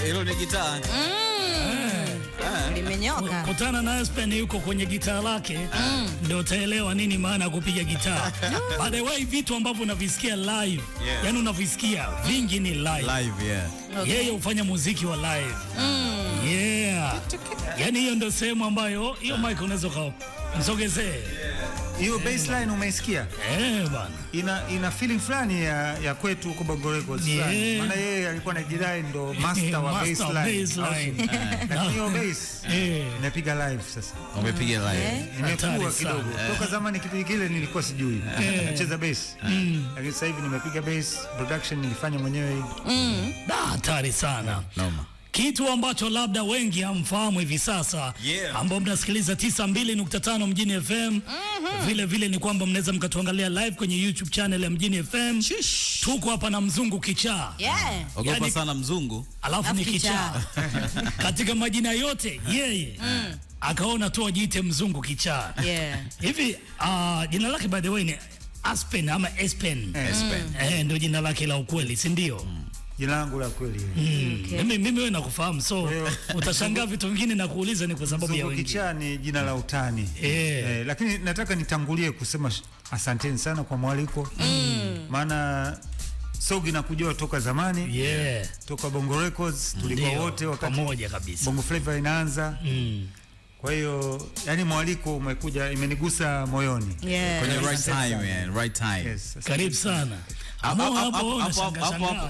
Hilo ni gitaa. Limenyoka. Kutana na Aspen yuko kwenye gitaa lake, ndio utaelewa nini maana ya kupiga gitaa. By the way, vitu ambavyo unavisikia live, yani unavisikia vingi ni live. Live, yeah. Okay. Yeye hufanya muziki wa live. Yeah. Yani hiyo ndio sehemu ambayo hiyo mic unaweza msogezee. Hiyo baseline umeisikia? Bana. Ina feeling fulani ya kwetu huko Bongo Records fulani. Maana yeye alikuwa anajidai ndo master wa baseline. Lakini hiyo bass napiga live sasa. Umepiga live. Nimekuwa kidogo. Toka zamani kipindi kile nilikuwa sijui nacheza bass. Lakini sasa hivi nimepiga bass, production nilifanya mwenyewe. Hatari sana. Noma. Kitu ambacho labda wengi hamfahamu hivi sasa, ambao mnasikiliza 92.5 Mjini FM, vile vile ni kwamba mnaweza mkatuangalia live kwenye YouTube channel ya Mjini FM. Tuko hapa na Mzungu Kichaa. Ogopa sana Mzungu. Alafu ni Kichaa. Katika majina yote yeye akaona tu ajiite Mzungu Kichaa. Hivi jina lake by the way ni Aspen ama Espen. Ndio jina lake la ukweli, si ndio? Jina langu la kweli. Mimi wewe nakufahamu, so utashangaa vitu vingine na kuuliza ni kwa sababu ya wengi. Kichaa ni jina la utani. Lakini nataka nitangulie kusema asanteni sana kwa mwaliko. Maana Sogi na kujua toka zamani. Toka Bongo Records tulikuwa wote wakati pamoja kabisa. Bongo Flava inaanza. Kwa hiyo yani mwaliko umekuja, imenigusa moyoni. Kwenye right time, man, right time. Yes, karibu sana.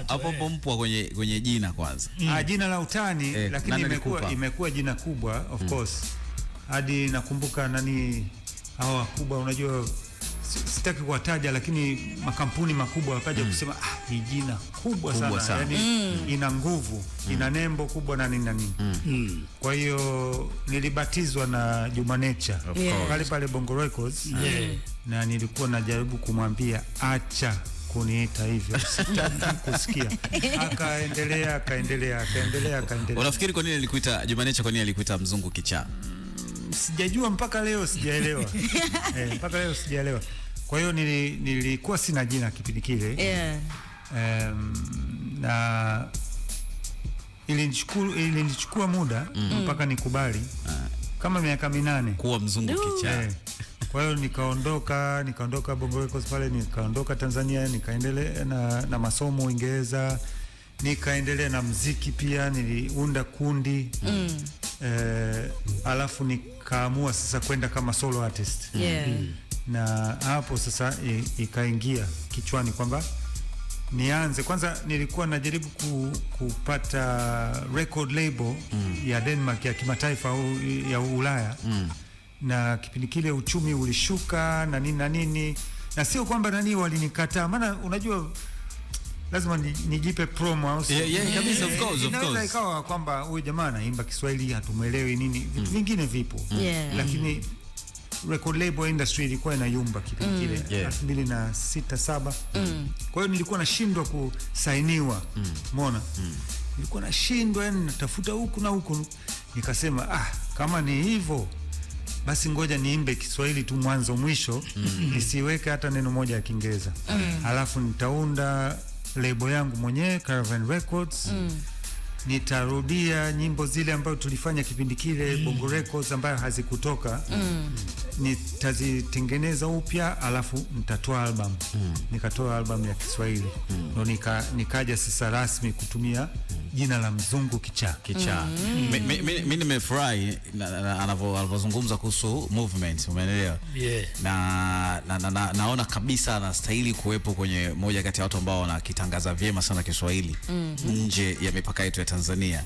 Hapo mpo kwenye jina kwanza. Jina la utani, lakini imekuwa jina kubwa of course. Hadi nakumbuka nani hao wakubwa, unajua sitaki kuwataja, lakini makampuni makubwa wakaja kusema hii jina kubwa sana. Yani ina nguvu, ina nembo kubwa na nini. Kwa hiyo nilibatizwa na Juma pale Bongo Records. Na nilikuwa najaribu kumwambia acha kuniita hivyo, sitaki kusikia. Akaendelea. Unafikiri kwa nini alikuita Juma kwa nini alikuita Mzungu Kichaa? Sijajua mpaka leo sijaelewa. Mpaka leo sijaelewa. Kwa hiyo nilikuwa sina jina kipindi kile. Na ilinichukua muda mpaka nikubali kama miaka 8 kuwa Mzungu Kichaa. Kwa hiyo nikaondoka Bongo Records pale, nikaondoka Tanzania, nikaendelea na masomo Uingereza, nikaendelea na muziki pia, niliunda kundi. Alafu nikaamua sasa kwenda kama solo artist. Na hapo sasa ikaingia kichwani kwamba nianze kwanza. Nilikuwa najaribu kupata record label ya Denmark ya kimataifa ya Ulaya. Na kipindi kile uchumi ulishuka na nini na sio kwamba walinikataa, maana unajua lazima nijipe promo au kabisa. Of course. Inaweza ikawa kwamba huyu jamaa anaimba Kiswahili hatumuelewi nini, vitu vingine vipo. Lakini record label industry ilikuwa inayumba kipindi kile 2006-7. Kwa hiyo nilikuwa nashindwa kusainiwa. Umeona? Nilikuwa nashindwa, yani natafuta huku na huku. Nikasema kama ni hivyo basi ngoja niimbe Kiswahili tu mwanzo mwisho, nisiweke hata neno moja ya Kiingereza. Alafu nitaunda label yangu mwenyewe, Caravan Records. Nitarudia nyimbo zile ambazo tulifanya kipindi kile Bongo Records ambayo hazikutoka. Nitazitengeneza upya, alafu nitatoa album. Nikatoa album ya Kiswahili. Ndio nikaja sasa rasmi kutumia jina la Mzungu Kichaa. Mimi nimefurahi anapozungumza kuhusu movement, umeelewa? Naona kabisa anastahili kuwepo kwenye moja kati ya watu ambao wanakitangaza vyema sana Kiswahili nje ya mipaka yetu ya Tanzania.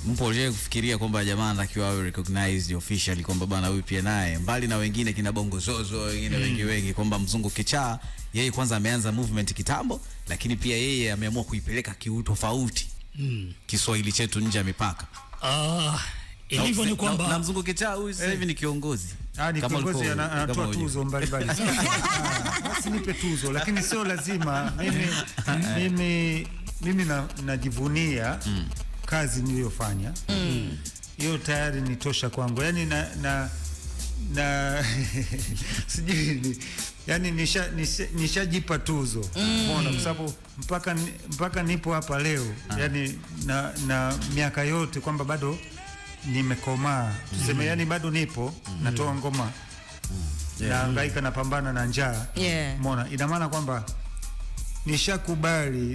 Mpo leo kufikiria kwamba jamaa anatakiwa awe recognized officially kwamba bana huyu pia naye mbali na wengine kina Bongo Zozo wengine wengi kwamba Mzungu Kichaa yeye kwanza ameanza movement kitambo, lakini pia yeye ameamua kuipeleka kiutofauti Kiswahili chetu nje ya mipaka. Ilivyo ni kwamba na Mzungu Kichaa huyu sasa hivi ni kiongozi. Ni kiongozi, anatoa tuzo mbalimbali. Basi nipe tuzo, lakini sio lazima. Mimi najivunia kazi niliyofanya. Hiyo tayari ni tosha kwangu. Yani na sijui yani nishajipa tuzo. Umeona, kwa sababu mpaka nipo hapa leo, yani na miaka yote kwamba bado nimekomaa. Tuseme yani bado nipo natoa ngoma. Nahangaika napambana na njaa. Umeona, ina maana kwamba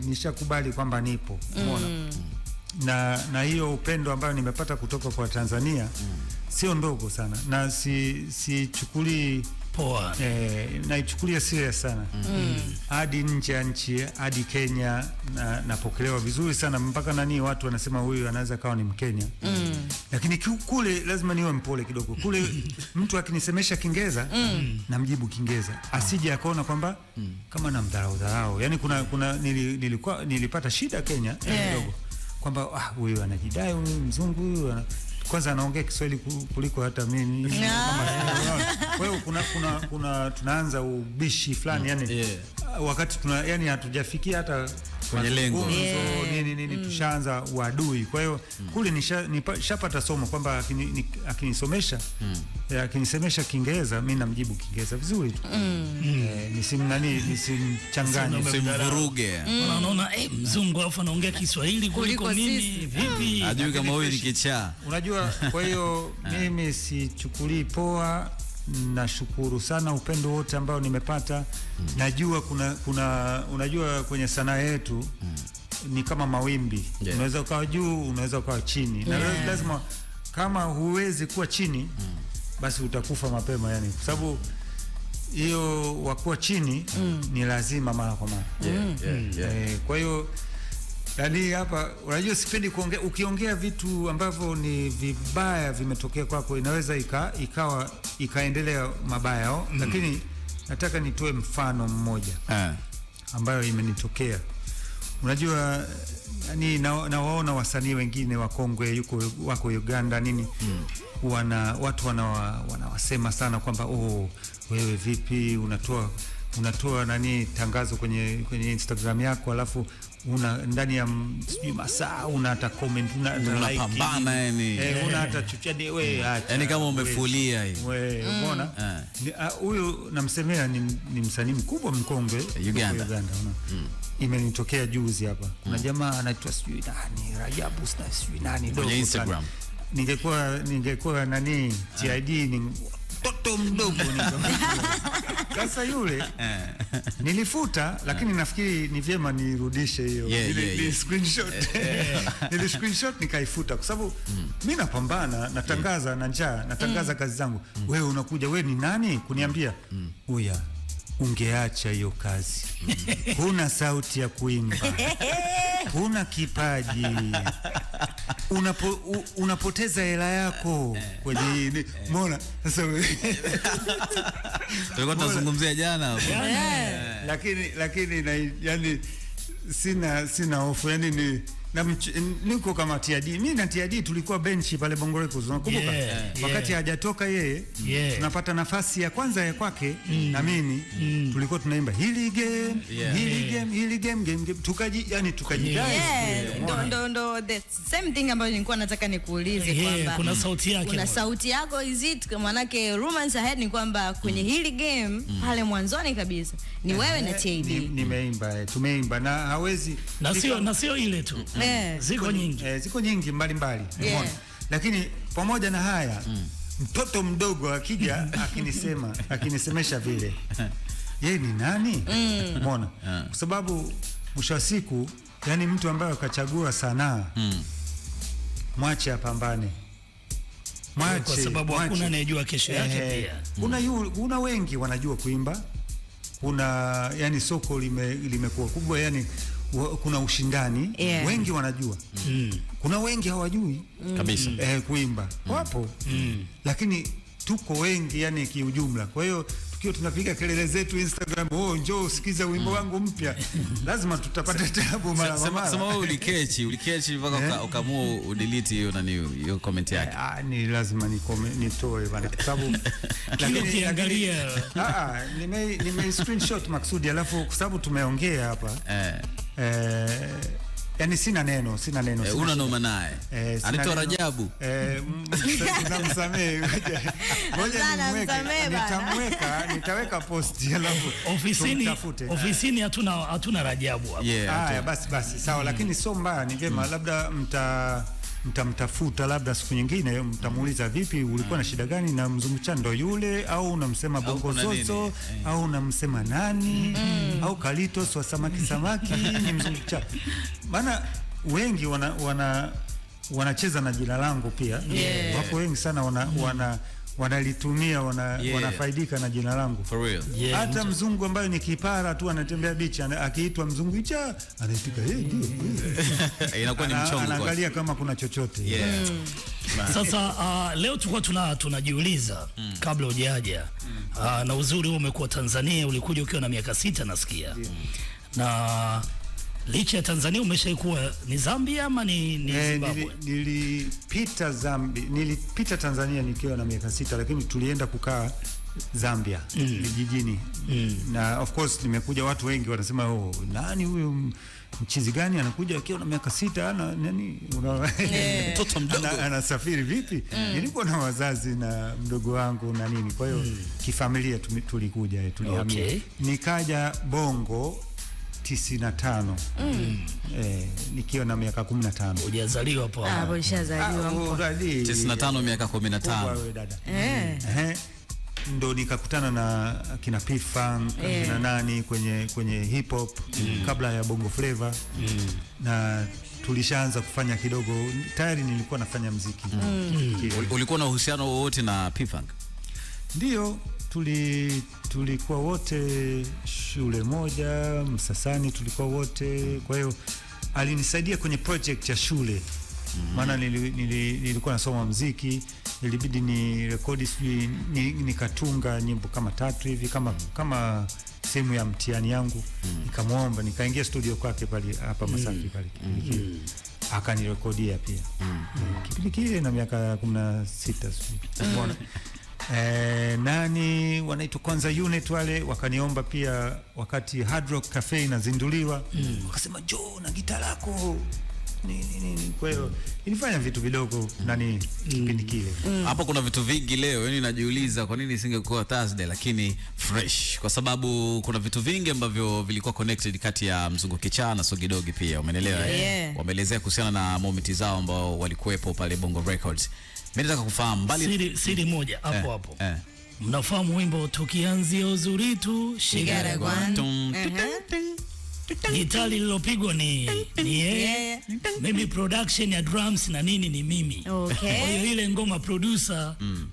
nishakubali kwamba nipo. Umeona? Na hiyo upendo ambayo nimepata kutoka kwa Tanzania sio ndogo sana, na sichukulii poa, naichukulia serious sana. Hadi nje ya nchi, hadi Kenya napokelewa vizuri sana, mpaka watu wanasema huyu anaweza kawa ni Mkenya. Lakini kule lazima niwe mpole kidogo. Kule mtu akinisemesha Kiingereza namjibu Kiingereza, asije akaona kwamba kama namdharau. Yani nilipata shida Kenya kidogo, kwamba huyu anajidai, huyu mzungu, huyu kwanza anaongea Kiswahili kuliko hata mimi. Kwa hiyo tunaanza ubishi fulani, yani wakati yani hatujafikia hata kwenye lengo nini tushaanza uadui. Kwa hiyo kule nishapata somo kwamba akinisemesha Kiingereza mimi namjibu Kiingereza vizuri tu. Nisimchanganye, nisimvuruge. Unaona mzungu afa anaongea Kiswahili kuliko mimi, vipi? Ajui kama huyu ni kichaa. Unajua, kwa hiyo mimi sichukulii poa. Nashukuru sana upendo wote ambao nimepata. Najua unajua kwenye sanaa yetu ni kama mawimbi. Unaweza ukawa juu, unaweza ukawa chini. Na lazima, kama huwezi kuwa chini, basi utakufa mapema, yani kwa sababu hiyo wakuwa chini ni lazima mara kwa mara. Kwa hiyo yani hapa unajua sipendi kuongea, ukiongea vitu ambavyo ni vibaya vimetokea kwako, inaweza ikaendelea mabaya. Lakini nataka nitoe mfano mmoja ambayo imenitokea. Unajua, yani nawaona wasanii wengine wa Kongwe wako Uganda nini, watu wanawasema sana kwamba wewe vipi unatoa tangazo kwenye Instagram yako, alafu ndani ya masaa una hata comment, unapambana, yani hata chucha, wewe acha, yani kama umefulia hivi. Wewe umeona, huyu namsemea ni msanii mkubwa mkongwe Uganda. Imenitokea juzi hapa, kuna jamaa anaitwa sijui nani, Rajabu sijui nani, kwenye Instagram. Ningekuwa TID ni mtoto mdogo sasa yule nilifuta, lakini nafikiri ni vyema nirudishe hiyo screenshot. Nili screenshot nikaifuta, kwa sababu mimi napambana, natangaza na njaa, natangaza kazi zangu. Wewe unakuja, wewe ni nani kuniambia uya ungeacha hiyo kazi? Huna sauti ya kuimba, huna kipaji, unapoteza hela yako kwenye umeona. Sasa tulikuwa tunazungumzia jana hapo, lakini yani sina hofu, yani niko kama TID. Mimi na TID tulikuwa benchi pale Bongo Records, unakumbuka? Wakati hajatoka yeye, tunapata nafasi ya kwanza ya kwake, na mimi tulikuwa tunaimba hili game tukajidai. Ndo the same thing ambayo nilikuwa nataka nikuulize kwamba kuna sauti yake, kuna sauti yako, is it? Manake rumors ahead ni kwamba kwenye hili game pale mwanzoni kabisa ni wewe na TID. Nimeimba, tumeimba, na hawezi na sio ile tu. Ziko nyingi mbalimbali. Lakini pamoja na haya, mtoto mdogo akija akinisemesha vile, yeye ni nani? Umeona? Kwa sababu mwisho wa siku, yani mtu ambaye akachagua sanaa, mwache apambane. Kwa sababu hakuna anayejua kesho yake pia. Kuna wengi wanajua kuimba. Yani soko limekuwa kubwa, yani kuna ushindani. Wengi wanajua. Kuna wengi hawajui kabisa kuimba. Wapo. Lakini tuko wengi, yani kiujumla. Kwa hiyo tukiwa tunapiga kelele zetu Instagram, njoo usikize wimbo wangu mpya, lazima tutapata taabu mara mara. Sema wewe ulikechi mpaka ukamua udelete hiyo comment yake. Ni lazima nitoe bana, kwa sababu lakini ukiangalia nime screenshot maksudi, alafu kwa sababu tumeongea hapa Yani sina neno. Una noma naye. Anaitwa Rajabu. Namsamehe. Nitaweka post alafu ofisini hatuna Rajabu hapo. Haya basi sawa, lakini sio mbaya, ni vyema labda mtamtafuta labda siku nyingine, mtamuuliza vipi, ulikuwa na shida gani na Mzungu Kichaa ndo yule, au unamsema Bongo Zozo, au unamsema nani, au Kalitos wa samaki ni Mzungu Kichaa. Maana wengi wanacheza na jina langu pia. Wako wengi sana wanalitumia wanafaidika na jina langu. For real. Hata mzungu ambaye ni kipara tu anatembea beach akiitwa Mzungu Kichaa anaitika ndio. Inakuwa ni mchongo. Anaangalia kama kuna chochote. Sasa leo tulikuwa tunajiuliza kabla hujaja na uzuri wewe umekuwa Tanzania, ulikuja ukiwa na miaka 6 nasikia. Na licha ya Tanzania umeshaikuwa ni Zambia ama ni Zimbabwe? Nilipita Tanzania nikiwa na miaka 6, lakini tulienda kukaa Zambia vijijini. Na of course nimekuja, watu wengi wanasema nani huyo mchizi gani anakuja akiwa na miaka 6 ana nani mtoto mdogo anasafiri vipi? Nilikuwa na wazazi na mdogo wangu na nini, kwa hiyo kifamilia tulikuja tulihamia. Nikaja Bongo 95. Nikiwa na miaka 15. Hujazaliwa hapo? Hapo nishazaliwa hapo. 95 miaka 15. Ndo nikakutana na kina P-Funk na nani kwenye hip hop kabla ya Bongo Flava. Na tulishaanza kufanya kidogo, tayari nilikuwa nafanya muziki. Ulikuwa na uhusiano wowote na P-Funk? Ndio, tulikuwa wote shule moja Msasani, tulikuwa wote. Kwa hiyo alinisaidia kwenye project ya shule. Maana nilikuwa nasoma muziki, ilibidi ni rekodi, nikatunga nyimbo kama 3 hivi kama sehemu ya mtihani yangu. Nikamwomba, nikaingia studio kwake pale hapa Masaki pale. Akanirekodia pia. Kipindi kile na miaka 16 umeona. Nani wanaitwa Kwanza Unit wale wakaniomba pia wakati Hard Rock Cafe inazinduliwa. Wakasema njoo na gitaa lako nini. Kwa hiyo ilifanya vitu vidogo nani kipindi kile. Hapo kuna vitu vingi leo, yani najiuliza kwa nini isingekuwa Thursday lakini fresh, kwa sababu kuna vitu vingi ambavyo vilikuwa connected kati ya Mzungu Kichaa na Sogidogi pia, umeelewa? Wameelezea kuhusiana na moment zao ambao walikuwepo pale Bongo Records. Mimi nataka kufahamu mbali siri moja hapo. Mnafahamu wimbo tukianzia uzuri tu Shigaragwan? Gitari lilopigwa ni yeye. Mimi production ya drums na nini ni mimi. Kwa hiyo ile ngoma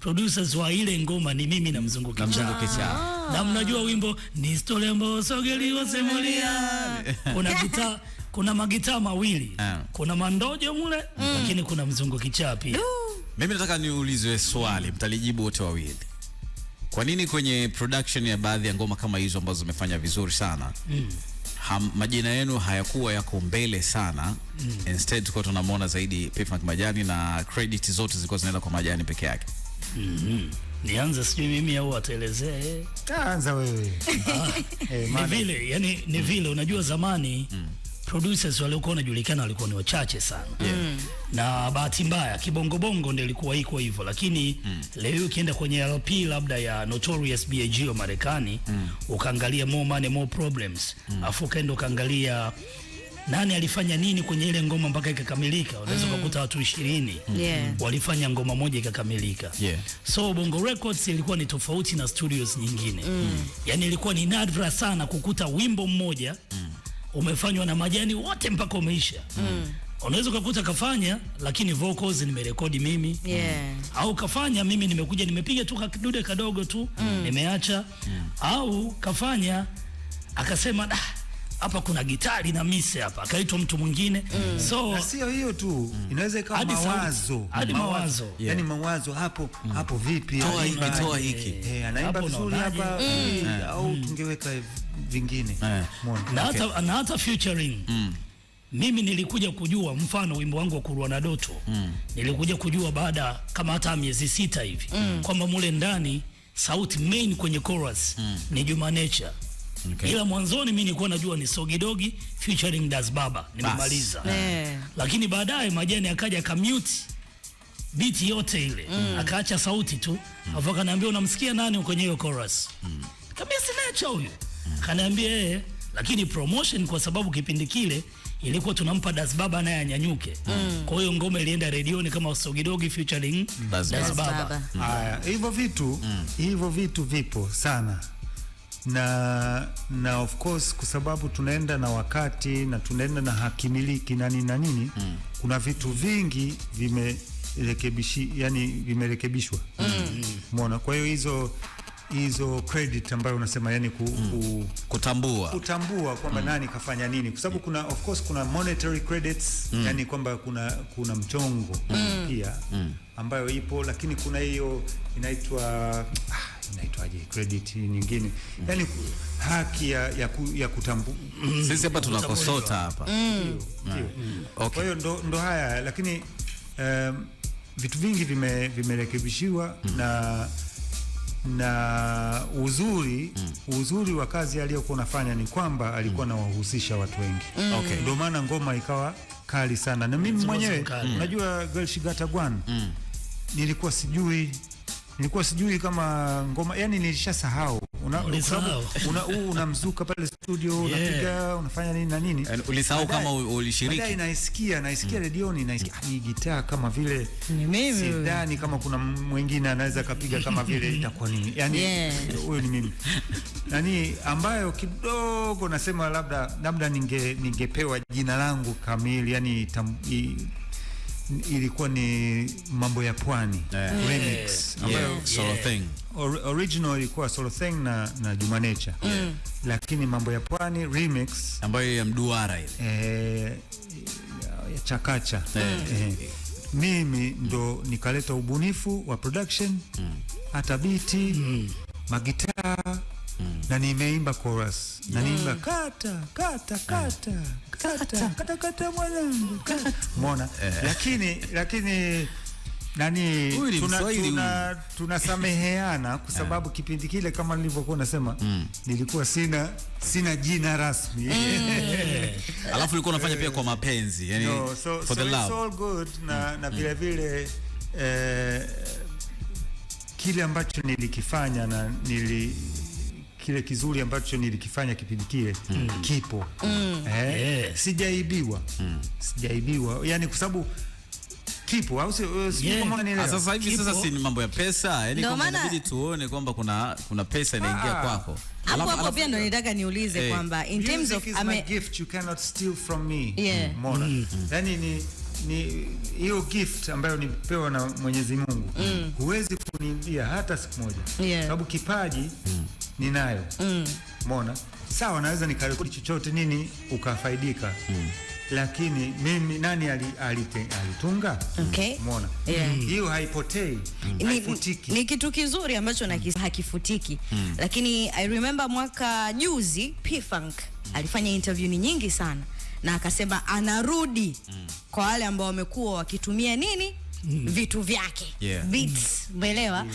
producers wa ile ngoma ni mimi na Mzungu Kichaa. Na mnajua wimbo ni historia ambayo sogeliwa simulia. Kuna magitaa mawili. Kuna mandojo mule, lakini kuna Mzungu Kichaa pia. Mimi nataka niulizwe swali, mtalijibu wote wawili. Kwa nini kwenye production ya baadhi ya ngoma kama hizo ambazo zimefanya vizuri sana, majina yenu hayakuwa yako mbele sana? Instead tulikuwa tunamwona zaidi P-Funk Majani na credit zote zilikuwa zinaenda kwa Majani peke yake. Nianze sijui mimi au atelezee? Anza wewe. Ni vile unajua zamani producers waliokuwa wanajulikana walikuwa ni wachache sana. Na bahati mbaya kibongo ndio ilikuwa iko hivyo, lakini leo ukienda kwenye LP labda ya Notorious B.I.G. wa Marekani, ukaangalia More Money More Problems, afu ukaenda ukaangalia nani alifanya nini kwenye ile ngoma mpaka ikakamilika, unaweza kukuta watu 20 walifanya ngoma moja ikakamilika. So Bongo Records ilikuwa ni tofauti na studios nyingine. Yani ilikuwa ni nadra sana kukuta wimbo mmoja umefanywa na Majani wote mpaka umeisha. Unaweza kukuta kafanya lakini vocals nimerekodi mimi. Au kafanya mimi nimekuja nimepiga tu kadude kadogo tu nimeacha. Au kafanya akasema hapa kuna gitari na mise hapa, akaitwa mtu mwingine. So sio hiyo tu, inaweza ikawa mawazo. Yani mawazo hapo vipi? Toa hiki. Anaimba vizuri hapa au tungeweka vingine. Na hata featuring. Mimi nilikuja kujua mfano wimbo wangu wa Kurua na Doto. Nilikuja kujua baada kama hata miezi 6 hivi kwamba mule ndani sauti main kwenye chorus ni Juma Nature. Okay. Ila mwanzoni mimi nilikuwa najua ni Sogidogi featuring Das Baba, nimemaliza. Lakini baadaye Majani akaja akamute beat yote ile, akaacha sauti tu. Alafu akaniambia unamsikia nani kwenye hiyo chorus? Kabisa sinacho huyo. Akaniambia lakini promotion kwa sababu kipindi kile ilikuwa tunampa Das Baba naye anyanyuke. Kwa hiyo ngoma ilienda redioni kama Sogidogi featuring Das Baba. Hivyo vitu vipo sana. Na of course kwa sababu tunaenda na wakati na tunaenda na hakimiliki na nini, kuna vitu vingi vimerekebishwa. Umeona? Kwa hiyo hizo credit ambayo unasema yani kutambua kwamba nani kafanya nini, kwa sababu kuna of course kuna monetary credits, yani kwamba kuna mchongo pia ambayo ipo, lakini kuna hiyo inaitwaje credit nyingine, yani haki ya kutambua. Sisi hapa tunakosota hapa. Okay. Kwa hiyo ndo haya, lakini vitu vingi vimerekebishiwa na uzuri wa kazi aliyokuwa anafanya ni kwamba alikuwa anawahusisha watu wengi. Okay. Ndio maana ngoma ikawa kali sana. Na mimi mwenyewe unajua Girl She Got a Gun, nilikuwa sijui kama ngoma, yani nilishasahau. Unamzuka pale studio, unapiga, unafanya nini na nini. Ulisahau kama ulishiriki. Baadaye naisikia redioni, naisikia hii gitaa kama vile sidhani kama kuna mwingine anaweza kapiga kama vile itakuwa nini. Yani huyo ni mimi. Yani ambayo kidogo nasema labda ningepewa jina langu kamili, yani ilikuwa ni Mambo ya Pwani remix ambayo solo thing. Original ilikuwa Solo Thing na Juma Nature. Lakini Mambo ya Pwani remix ambayo ya mduara ile ya chakacha. Mimi ndo nikaleta ubunifu wa production, hata biti, magitaa, na nimeimba chorus, na nimeimba kata mwanangu. Umeona? Lakini tunasameheana kwa sababu kipindi kile kama nilivyokuwa nasema, nilikuwa sina jina rasmi. Alafu ulikuwa unafanya pia kwa mapenzi, yani for the love. It's all good. Na vile kile ambacho nilikifanya kile kizuri ambacho nilikifanya kipindi kile kipo. Sijaibiwa. Yani kwa sababu kipo au sio kama nielewa. Sasa hivi si mambo ya pesa, yani kwamba inabidi tuone kwamba kuna pesa inaingia kwako. Hapo pia ndo nitaka niulize kwamba in terms of a gift you cannot steal from me. Yani ni hiyo gift ambayo nipewa na Mwenyezi Mungu. Huwezi kuniibia hata siku moja. Sababu kipaji ninayo. Umeona? Sawa, naweza nikarekodi chochote nini ukafaidika. Lakini mimi nani alitunga? Umeona? Hiyo haipotei, haifutiki. Ni kitu kizuri ambacho hakifutiki. Lakini I remember mwaka juzi P-Funk alifanya interview nyingi sana na akasema anarudi kwa wale ambao wamekuwa wakitumia vitu vyake, beats, umeelewa?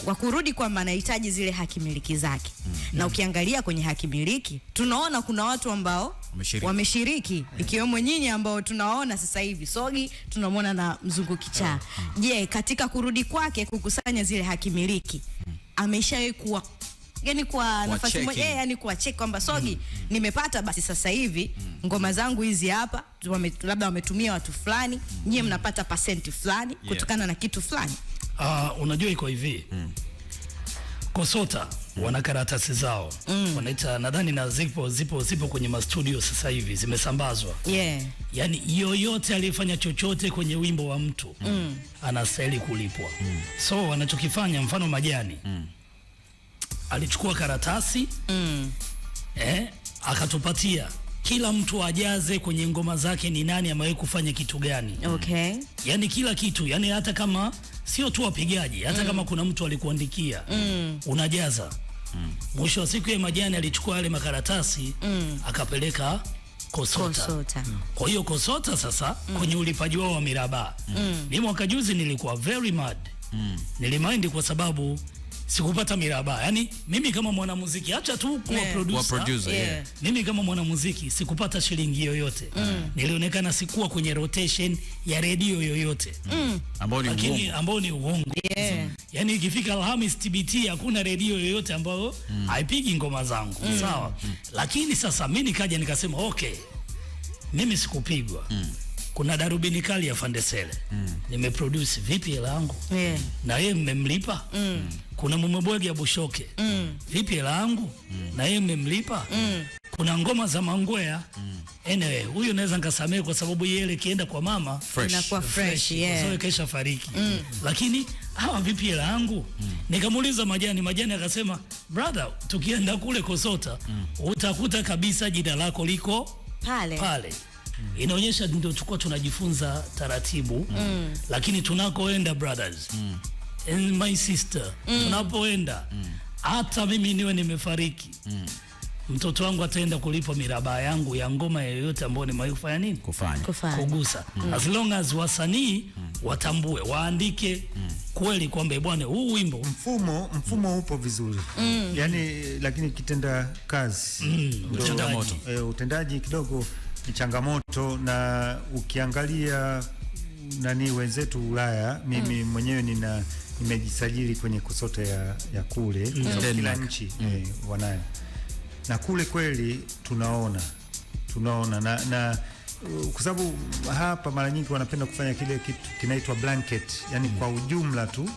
Kwa kurudi kwamba anahitaji zile hakimiliki zake. Na ukiangalia kwenye hakimiliki tunaona kuna watu ambao wameshiriki, ikiwemo nyinyi ambao tunaona sasa hivi Sogi, tunamwona na Mzungu Kichaa. Je, katika kurudi kwake kukusanya zile hakimiliki ameshawahi kuwa yani kwa nafasi moja, yani kwa check kwamba Sogi nimepata, basi sasa hivi ngoma zangu hizi hapa labda wametumia watu fulani, nyie mnapata percent fulani kutokana na kitu fulani? Unajua iko hivi. Kosota wana karatasi zao. Wanaita nadhani na zipo kwenye mastudio sasa hivi zimesambazwa. Yani yoyote aliyefanya chochote kwenye wimbo wa mtu anastahili kulipwa. So wanachokifanya, mfano Majani alichukua karatasi akatupatia kila mtu ajaze kwenye ngoma zake ni nani amewahi kufanya kitu gani. Yani kila kitu, yani hata kama sio tu wapigaji, hata kama kuna mtu alikuandikia unajaza. Mwisho wa siku ya Majani alichukua yale makaratasi akapeleka Kosota. Kwa hiyo Kosota sasa kwenye ulipaji wao wa miraba. Mimi mwaka juzi nilikuwa very mad. Nilimind kwa sababu sikupata miraba. Yani mimi kama mwanamuziki, acha tu kuwa producer, mimi kama mwanamuziki sikupata shilingi yoyote. Nilionekana sikuwa kwenye rotation ya radio yoyote, ambao ni uongo. Yani ikifika Alhamis TBT hakuna radio yoyote ambayo haipigi ngoma zangu, sawa? Lakini sasa mimi nikaja nikasema okay, mimi sikupigwa. Kuna Darubini Kali ya Fandesele, nimeproduce vipi hela yangu? Na yeye mmemlipa? Kuna Mumebwege ya Bushoke, vipi hela yangu? Na yeye mmemlipa? Kuna ngoma za Mangwea, anyway huyo naweza ngasamee kwa sababu yeye kienda kwa mama inakuwa fresh, so kesha fariki. Lakini hawa vipi hela yangu? Nikamuuliza Majani akasema brother, tukienda kule Kosota utakuta kabisa jina lako liko pale. Inaonyesha ndio tukua tunajifunza taratibu. Lakini tunakoenda brothers and my sister, tunapoenda hata mimi niwe nimefariki, mtoto wangu ataenda kulipa miraba yangu ya ngoma yoyote ambayo nimefanya nini kugusa. As long as wasanii watambue, waandike kweli kwamba bwana huu wimbo mfumo upo vizuri. Yani lakini kitenda kazi utendaji kidogo ni changamoto. Na ukiangalia wenzetu Ulaya, mimi mwenyewe nimejisajili kwenye KOSOTA ya kule, kila nchi wanayo, na kule kweli tunaona na kwa sababu hapa mara nyingi wanapenda kufanya kile kitu kinaitwa blanket, yani kwa ujumla tu.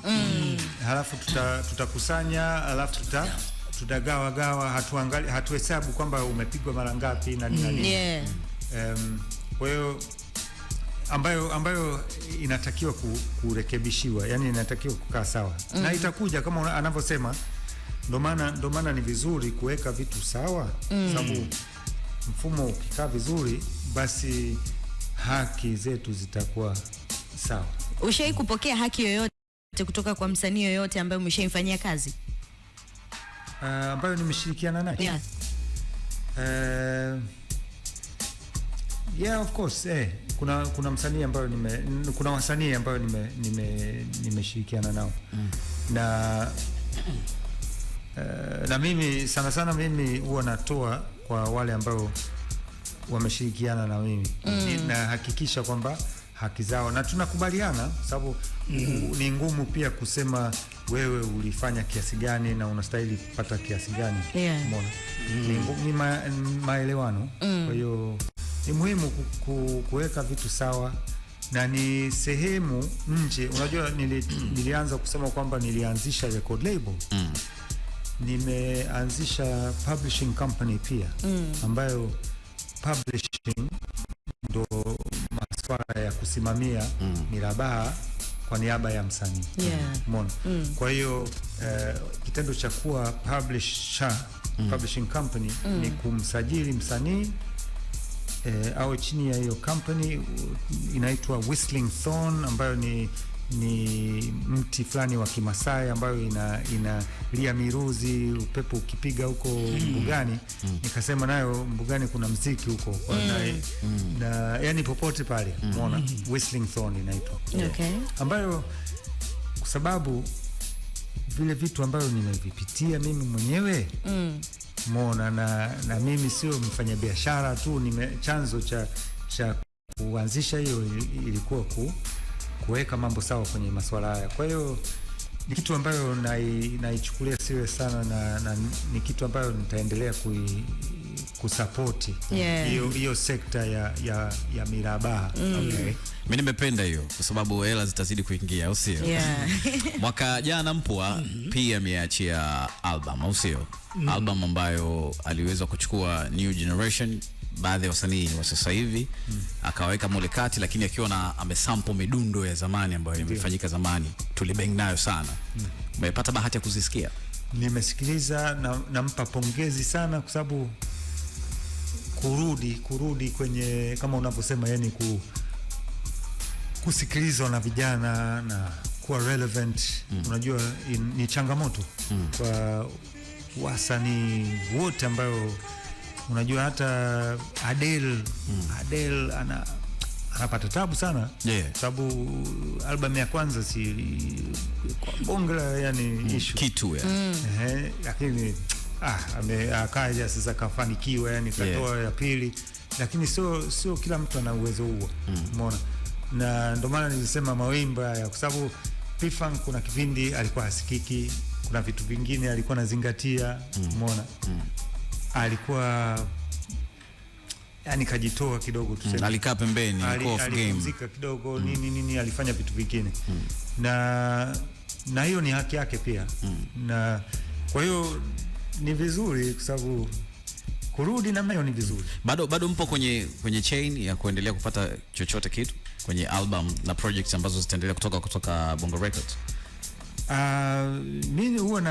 Halafu tutakusanya, halafu tutagawa, hatuhesabu kwamba umepigwa mara ngapi na nini. Kwa hiyo ambayo inatakiwa kurekebishiwa, yani inatakiwa kukaa sawa. Na itakuja kama anavyosema. Ndo maana ni vizuri kuweka vitu sawa, sababu mfumo ukikaa vizuri basi haki zetu zitakuwa sawa. Ushai kupokea haki yoyote kutoka kwa msanii yoyote ambaye umeshaifanyia kazi? Ambayo nimeshirikiana naye? Yeah, of course. Kuna msanii ambayo kuna wasanii ambayo nimeshirikiana nao. Na mimi sana mimi huwa natoa kwa wale ambao wameshirikiana na mimi. Na hakikisha kwamba haki zao na tunakubaliana, sababu ni ngumu pia kusema wewe ulifanya kiasi gani na unastahili kupata kiasi gani. Umeona? Ni maelewano. Kwa hiyo ni muhimu kuweka vitu sawa, na ni sehemu nje. Unajua nilianza kusema kwamba nilianzisha record label. Nimeanzisha publishing company pia, ambayo publishing ndo masuala ya kusimamia mirabaha kwa niaba ya msanii. Umeona? Kwa hiyo kitendo cha kuwa publishing company ni kumsajili msanii au chini ya hiyo company inaitwa Whistling Thorn, ambayo ni mti fulani wa Kimasai ambayo inalia miruzi upepo ukipiga huko mbugani. Nikasema nayo mbugani kuna mziki huko na yani popote pale. Umeona? Whistling Thorn inaitwa. Ambayo kwa sababu vile vitu ambavyo nimevipitia mimi mwenyewe, umeona, na mimi sio mfanyabiashara tu, chanzo cha kuanzisha hiyo ilikuwa kuweka mambo sawa kwenye masuala haya. Kwa hiyo ni kitu ambayo naichukulia siwe sana, na ni kitu ambayo nitaendelea kusapoti hiyo sekta ya mirabaha. Mimi nimependa hiyo kwa sababu hela zitazidi kuingia, au sio? Mwaka jana Mpwa pia ameachia album, au sio? Album ambayo aliweza kuchukua new generation, baadhi ya wasanii wa sasa hivi akaweka mule kati, lakini akiwa amesample midundo ya zamani ambayo imefanyika zamani, tulibang nayo sana. Umepata bahati ya kuzisikia? Nimesikiliza, na nampa pongezi sana kwa sababu kurudi kwenye kama unavyosema, yani kusikilizwa na vijana na kuwa relevant. Unajua ni changamoto kwa wasanii wote ambayo unajua hata Adele anapata tabu sana, sababu album ya kwanza si kwa bonge la yani issue kitu lakini akaja sasa kafanikiwa, yani katoa ya pili, lakini sio kila mtu ana uwezo huo, umeona. Na ndio maana nilisema mawimba ya, kwa sababu P-Funk kuna kipindi alikuwa hasikiki, kuna vitu vingine alikuwa anazingatia, umeona. Alikuwa yani kajitoa kidogo tuseme, alikaa pembeni, off game, muziki kidogo, nini alifanya vitu vingine, na hiyo ni haki yake pia, na kwa hiyo ni vizuri kwa sababu kurudi namna hiyo ni vizuri. Bado mpo kwenye chain ya kuendelea kupata chochote kitu kwenye album na projects ambazo zitaendelea kutoka Bongo Records? Mimi huwa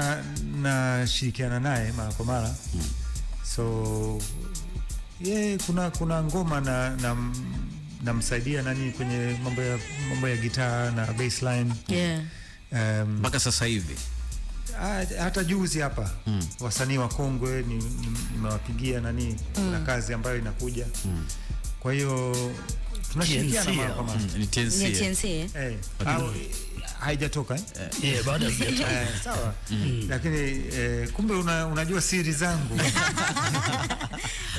na shirikiana naye mara kwa mara, so kuna ngoma na msaidia nani kwenye mambo ya gitaa na bassline mpaka sasa hivi. Hata juzi hapa wasanii wa Kongwe nimewapigia nani, na kazi ambayo inakuja, kwa hiyo tunashirikiana mara kwa mara. Ni TNC haijatoka bado hajatoka. Sawa, lakini kumbe unajua siri zangu.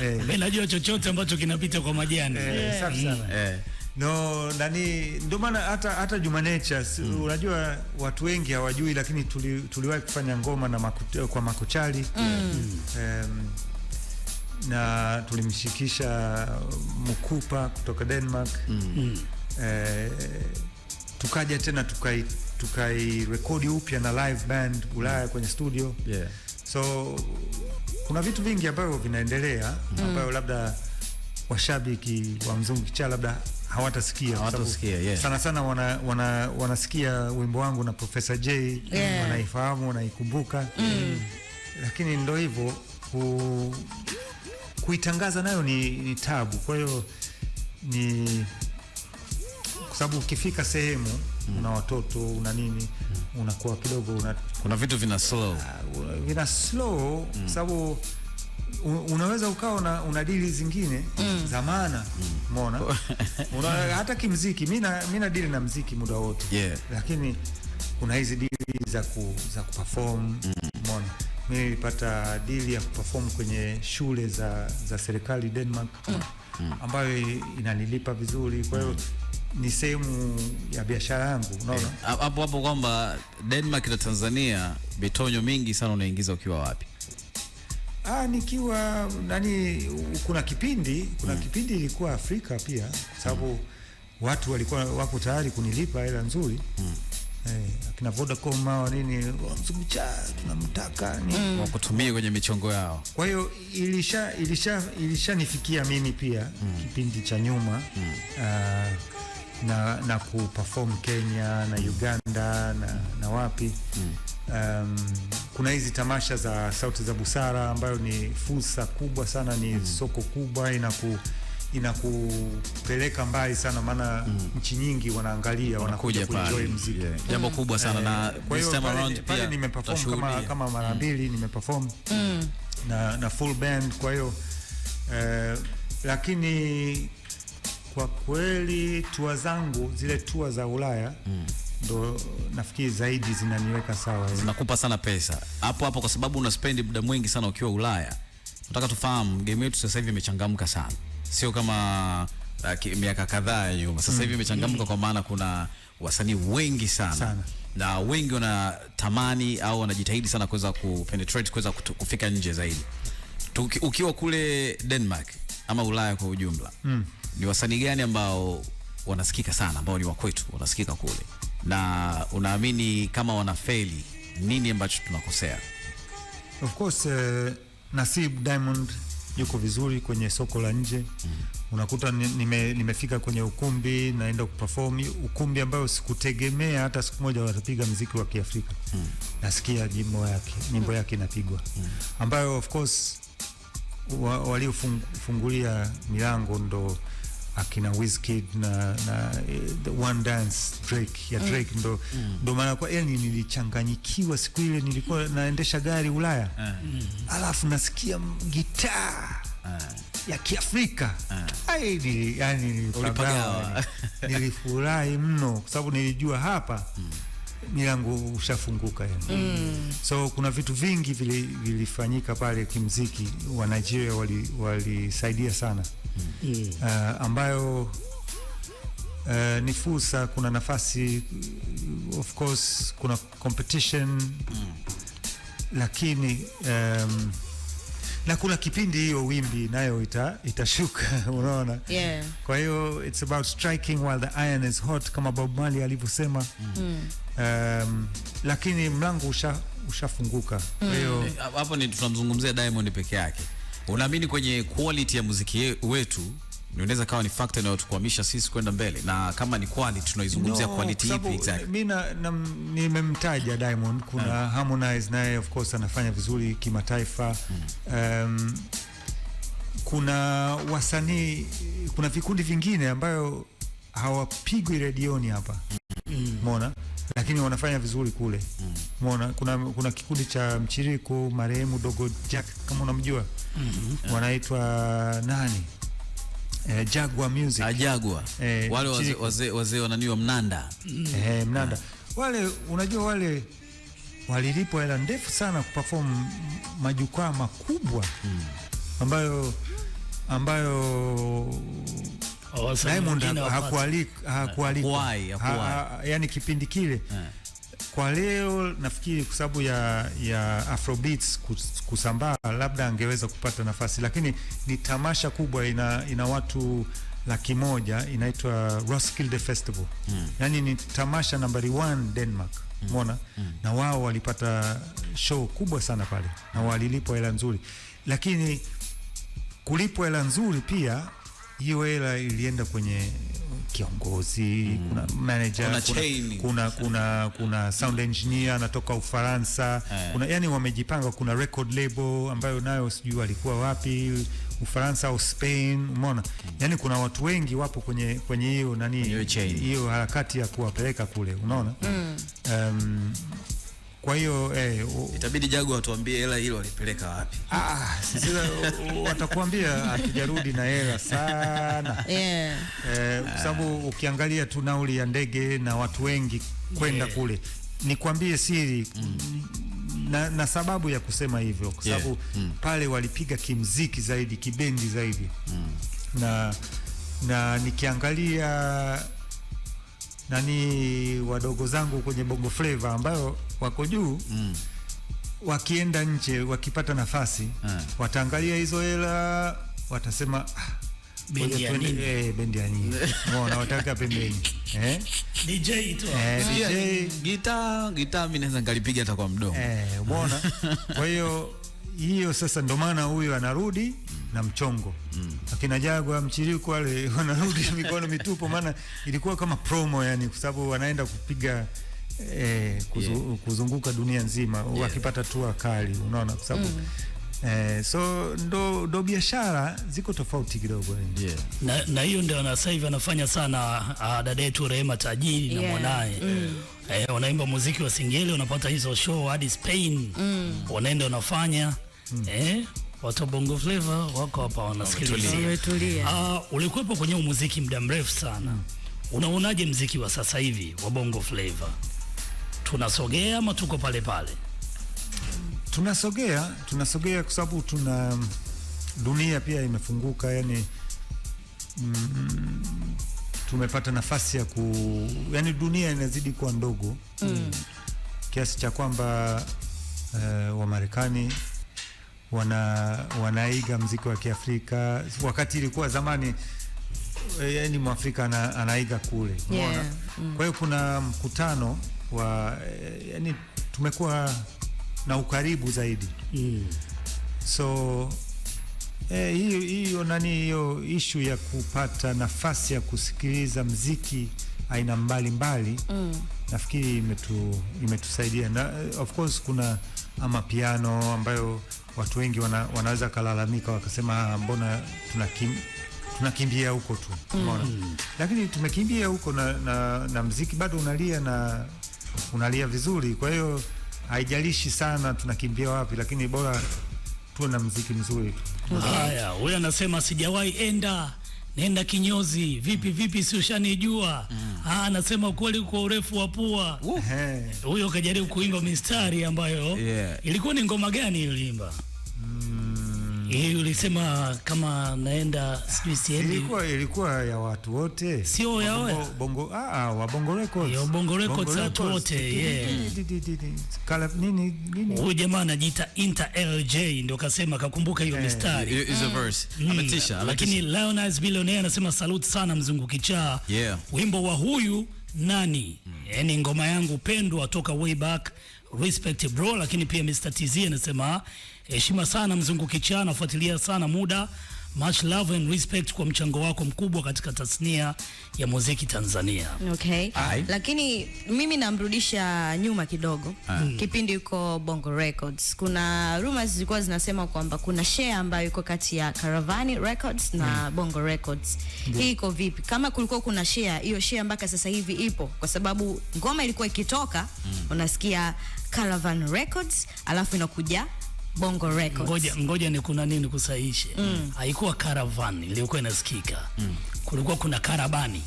Mimi najua chochote ambacho kinapita kwa majani. Safi sana. No, nani ndio maana hata Juma Nature, unajua watu wengi hawajui, lakini tuliwahi kufanya ngoma kwa Makochali, na tulimshikisha Mkupa kutoka Denmark, tukaja tena tukai rekodi upya na live band Ulaya kwenye studio. So kuna vitu vingi ambavyo vinaendelea ambayo labda washabiki wa Mzungu Kichaa labda hawatasikia, sana wanasikia wimbo wangu na Professor J, wanaifahamu, wanaikumbuka, lakini ndio hivyo, kuitangaza nayo ni tabu. Kwa hiyo ni kwa sababu ukifika sehemu una watoto una nini, unakuwa kidogo kuna vitu vina slow sababu unaweza ukawa una dili zingine za maana, umeona. Hata kimuziki mimi na dili na muziki muda wote, lakini kuna hizi dili za kuperform, umeona. Mimi nilipata dili ya kuperform kwenye shule za serikali Denmark, ambayo inanilipa vizuri, kwa hiyo ni sehemu ya biashara yangu, unaona. Hapo kwamba Denmark na Tanzania bitonyo mingi sana unaingiza ukiwa wapi? Nikiwa kuna kipindi ilikuwa Afrika pia, sababu watu walikuwa wako tayari kunilipa hela nzuri. Akina Vodacom hao nini, Mzungu Kichaa tunamtaka ni wakutumie kwenye michongo yao. Kwa hiyo ilishanifikia mimi pia kipindi cha nyuma, na kuperform Kenya na Uganda na wapi. Kuna hizi tamasha za Sauti za Busara ambayo ni fursa kubwa sana, ni soko kubwa, inakupeleka mbali sana, maana nchi nyingi wanaangalia, wanakuja kuenjoy muziki. Jambo kubwa sana. Na this time around pia nimeperform kama mara mbili nimeperform na full band. Kwa hiyo lakini kwa kweli zile tour za Ulaya ndo nafikiri zaidi zinaniweka sawa, zinakupa sana pesa hapo kwa sababu una spend muda mwingi sana ukiwa Ulaya. Nataka tufahamu game yetu sasa hivi imechangamka sana, sio kama miaka kadhaa nyuma. Sasa hivi imechangamka kwa maana kuna wasanii wengi sana. Na wengi wanatamani au wanajitahidi sana kuweza kupenetrate, kuweza kufika nje zaidi. Ukiwa kule Denmark ama Ulaya kwa ujumla, ni wasanii gani ambao wanasikika sana, ambao ni wa kwetu wanasikika kule, na unaamini kama wanafeli nini ambacho tunakosea? Of course Nasib Diamond yuko vizuri kwenye soko la nje. Unakuta nimefika kwenye ukumbi, naenda kuperform ukumbi ambao sikutegemea hata siku moja watapiga muziki wa Kiafrika. Nasikia nyimbo yake inapigwa, ambayo of course waliofungulia milango ndo akina Wizkid na the One Dance Drake ndo maana kwa nilichanganyikiwa siku ile, nilikuwa naendesha gari Ulaya, alafu nasikia gitaa ya Kiafrika. Yani nilifurahi mno kwa sababu nilijua hapa milango ushafunguka yani. So kuna vitu vingi vilifanyika pale kimziki, wa Nigeria walisaidia sana. Ambayo ni fursa, kuna nafasi, of course kuna competition, lakini na kuna kipindi hiyo wimbi nayo itashuka unaona. Kwa hiyo it's about striking while the iron is hot kama Bob Marley alivyosema. Lakini mlango ushafunguka. Kwa hiyo hapo ni tunamzungumzia Diamond peke yake. Unaamini kwenye quality ya muziki wetu inaweza kawa ni factor inayotukwamisha sisi kwenda mbele, na kama ni quality tunaizungumzia quality ipi exactly? Mimi nimemtaja Diamond, kuna Harmonize naye of course anafanya vizuri kimataifa. Kuna wasanii, kuna vikundi vingine ambayo hawapigwi redioni hapa. Umeona? Lakini wanafanya vizuri kule. Umeona? Kuna kikundi cha mchiriko marehemu Dogo Jack kama unamjua. Wanaitwa nani? Jaguar Music. Jaguar. Wale wazee wananiwa Mnanda. Mnanda. Wale unajua wale walilipwa hela ndefu sana kuperform majukwaa makubwa ambayo Diamond hakualika. Yani kipindi kile. Kwa leo nafikiri kwa sababu ya Afrobeats kusambaa labda angeweza kupata nafasi, lakini ni tamasha kubwa, ina watu 100,000, inaitwa Roskilde Festival. Yani ni tamasha nambari 1 Denmark. Umeona? Na wao walipata show kubwa sana pale na walilipwa hela nzuri, lakini kulipwa hela nzuri pia hiyo hela ilienda kwenye kiongozi, kuna manager, kuna sound engineer anatoka Ufaransa, kuna yani wamejipanga, kuna record label ambayo nayo sijui alikuwa wapi, Ufaransa au Spain. Umeona? Yani kuna watu wengi wapo kwenye hiyo hiyo harakati ya kuwapeleka kule, unaona? Kwa hiyo itabidi Jaguar atuambie hela hilo walipeleka wapi. Sasa watakuambia akijarudi na hela sana. Kwa sababu ukiangalia tu nauli ya ndege na watu wengi kwenda kule. Nikwambie siri na sababu ya kusema hivyo kwa sababu pale walipiga kimziki zaidi, kibendi zaidi. Na nikiangalia wadogo zangu kwenye Bongo Flava ambayo wako juu, wakienda nje wakipata nafasi wataangalia hizo hela, watasema bendi ya nini? Mbona wataka pembeni? DJ tu. Gitaa mimi naweza ngalipiga hata kwa mdomo. Umeona? Kwa hiyo sasa ndo maana huyu anarudi na mchongo. Akina Jaguar mchiriko wale wanarudi mikono mitupu, maana ilikuwa kama promo yani, kwa sababu wanaenda kupiga kuzunguka dunia nzima wakipata tour kali, unaona, kwa sababu so ndo biashara ziko tofauti kidogo na hiyo ndio sasa hivi anafanya sana dada yetu Rehema Tajiri na mwanae. Wanaimba muziki wa Singeli, wanapata hizo show hadi Spain. Wanaenda wanafanya watu Bongo Flava wako hapa wanasikiliza. Ulikuwepo kwenye muziki muda mrefu sana. Unaonaje muziki wa sasa hivi wa Bongo Flava? Tunasogea ama tuko pale pale? Tunasogea kwa sababu dunia pia imefunguka yani. Tumepata nafasi ya yani dunia inazidi kuwa ndogo kiasi cha kwamba wa Marekani wanaiga muziki wa Kiafrika, wakati ilikuwa zamani yani Mwafrika anaiga kule, unaona. Kwa hiyo kuna mkutano wa yani tumekuwa na ukaribu zaidi. So hiyo issue ya kupata nafasi ya kusikiliza muziki aina mbalimbali nafikiri imetusaidia. Na of course kuna piano ambayo watu wengi wanaweza kalalamika wakasema mbona tunakimbia huko tu, unaona. Lakini tumekimbia huko na muziki bado unalia vizuri. Kwa hiyo haijalishi sana tunakimbia wapi, lakini bora tuwe na muziki mzuri. Haya, huyu anasema sijawahi enda, nenda kinyozi, vipi si ushanijua. Anasema kweli kwa urefu wa pua. Huyo kajaribu kuimba mistari ambayo ilikuwa ni ngoma gani uliimba? Ulisema kama naenda sijui siendi. Ilikuwa ya watu wote. Sio ya wewe. Wa Bongo Records. Ya Bongo Records watu wote. Kala nini? Huyu jamaa anajiita Inter LJ ndio kasema kakumbuka hiyo mistari. Is a verse. Ametisha. Lakini Leonidas Billionaire anasema salute sana Mzungu Kichaa. Wimbo wa huyu nani? Yaani ngoma yangu pendwa toka way back. Respect bro. Lakini pia Mr. TZ anasema heshima sana Mzungu Kichaa, nafuatilia sana muda. Much love and respect kwa mchango wako mkubwa katika tasnia ya muziki Tanzania. Okay. Lakini mimi namrudisha nyuma kidogo. Kipindi yuko Bongo Records, kuna rumors zilikuwa zinasema kwamba kuna share ambayo iko kati ya Caravani Records na Bongo Records. Hii iko vipi? Kama kulikuwa kuna share, hiyo share mpaka sasa hivi ipo? Kwa sababu ngoma ilikuwa ikitoka unasikia Caravan Records alafu inakuja Bongo Records. Ngoja ni kuna nini kusahihishe. Haikuwa Caravan ilikuwa inasikika. Kulikuwa kuna Karabani.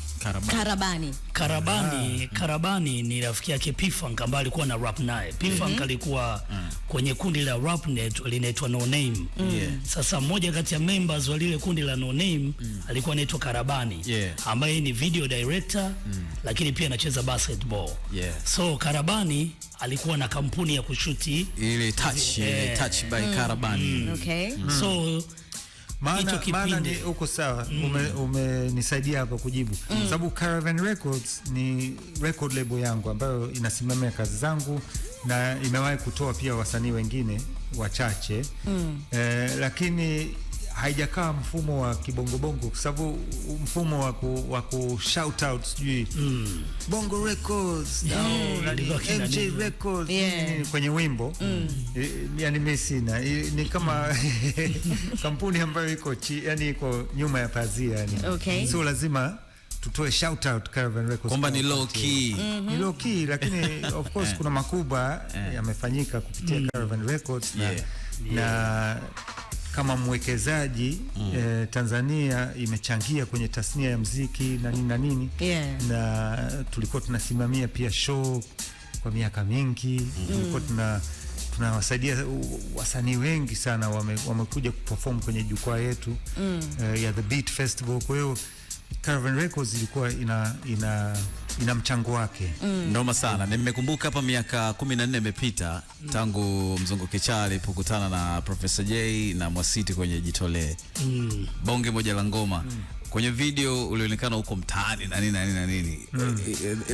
Karabani ni rafiki yake P-Funk ambaye alikuwa na rap naye. P-Funk alikuwa kwenye kundi la rap linaitwa No Name. Sasa mmoja kati ya members wa lile kundi la No Name alikuwa anaitwa Karabani, ambaye ni video director lakini pia anacheza basketball. So Karabani alikuwa na kampuni ya kushuti ile touch by Karabani. So maana ni uko sawa, umenisaidia hapa kujibu. Sababu Caravan Records ni record label yangu ambayo inasimamia kazi zangu na imewahi kutoa pia wasanii wengine wachache. Lakini haijakaa mfumo wa kibongobongo, kwa sababu mfumo wa ku shout out sijui Bongo Records na MJ Records kwenye wimbo. Yani mimi sina, ni kama kampuni ambayo iko yani iko nyuma ya pazia yani. So lazima tutoe shout out Caravan Records kwamba ni low key. Ni low key, lakini of course kuna makubwa yamefanyika kupitia Caravan Records na kama mwekezaji Tanzania imechangia kwenye tasnia ya muziki na nini. Na tulikuwa tunasimamia pia show kwa miaka mingi. Tulikuwa tunawasaidia wasanii wengi sana wamekuja kuperform kwenye jukwaa yetu ya The Beat Festival. Kwa hiyo Caravan Records ilikuwa ina mchango wake. Noma sana. Nimekumbuka hapa miaka 14 imepita tangu Mzungu Kichaa alipokutana na Professor J na Mwasiti kwenye Jitolee. Bonge moja la ngoma. Kwenye video ulionekana huko mtaani na nini.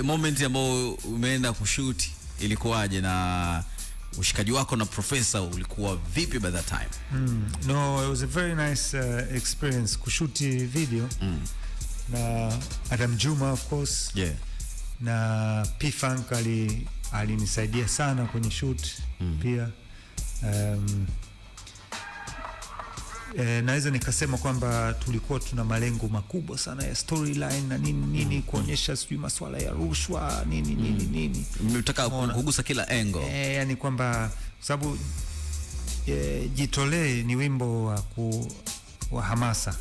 Moment ambao umeenda kushoot ilikuwaje, na ushikaji wako na Professor ulikuwa vipi by that time? No, it was a very nice experience kushoot video. Na Adam Juma of course. Na P-Funk alinisaidia sana kwenye shoot pia. Naweza nikasema kwamba tulikuwa tuna malengo makubwa sana ya storyline na nini kuonyesha sijui masuala ya rushwa nini. Mmetaka kugusa kila angle. Yani kwamba sababu Jitolee ni wimbo wa hamasa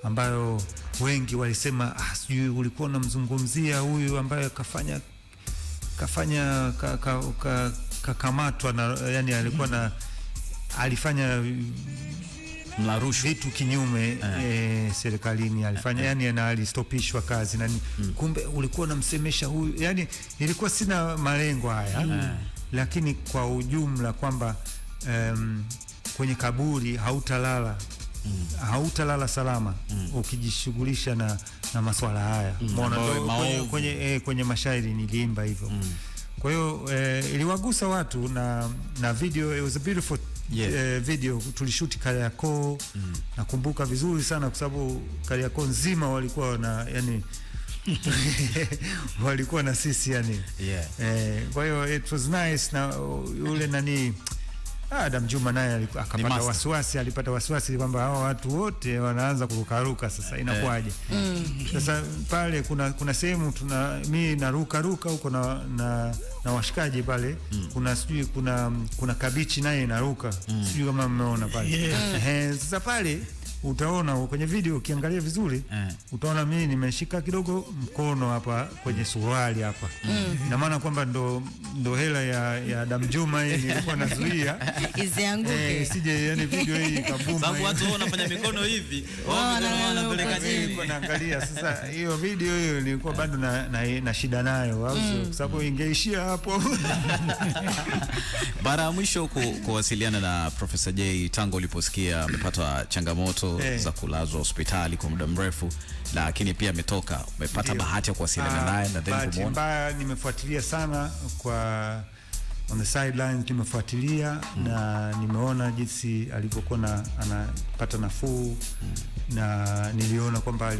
ambayo wengi walisema sijui ulikuwa unamzungumzia huyu ambaye kakamatwa na yani alikuwa alifanya mlarushwa vitu kinyume serikalini, alifanya yani alistopishwa kazi na kumbe ulikuwa unamsemesha huyu. Yani nilikuwa sina malengo haya lakini kwa ujumla kwamba kwenye kaburi hautalala salama ukijishughulisha na masuala haya. Kwenye mashairi niliimba hivyo. Kwa hiyo iliwagusa watu na video, it was a beautiful video. Tulishoot Kariakoo. Nakumbuka vizuri sana kwa sababu Kariakoo nzima walikuwa yani walikuwa na sisi yani. Kwa hiyo it was nice. Na yule nani Adam Juma naye alipata wasiwasi kwamba hao watu wote wanaanza kurukaruka, sasa inakuaje? Sasa pale kuna sehemu mimi naruka huko na na washikaji pale. Kuna sijui kuna kabichi naye inaruka. Sijui kama mmeona pale. Sasa pale utaona kwenye video ukiangalia vizuri utaona mimi nimeshika kidogo mkono hapa kwenye suruali hapa. Ina maana kwamba ndo hela ya Juma hii nilikuwa nazuia isianguke. Isije yani video hii kabuma. Sababu watu wanafanya mikono hivi. Wanapeleka chini naangalia. Sasa hiyo video hiyo nilikuwa bado na shida nayo au sio? Kwa sababu ingeishia hapo. Bara ya mwisho kuwasiliana na Professor J tangu uliposikia amepata changamoto za kulazwa hospitali kwa muda mrefu, lakini pia ametoka, umepata bahati ya kuwasiliana naye na then kumuona? Nimefuatilia sana kwa on the sidelines, nimefuatilia na nimeona jinsi alivyokuwa anapata nafuu, na niliona kwamba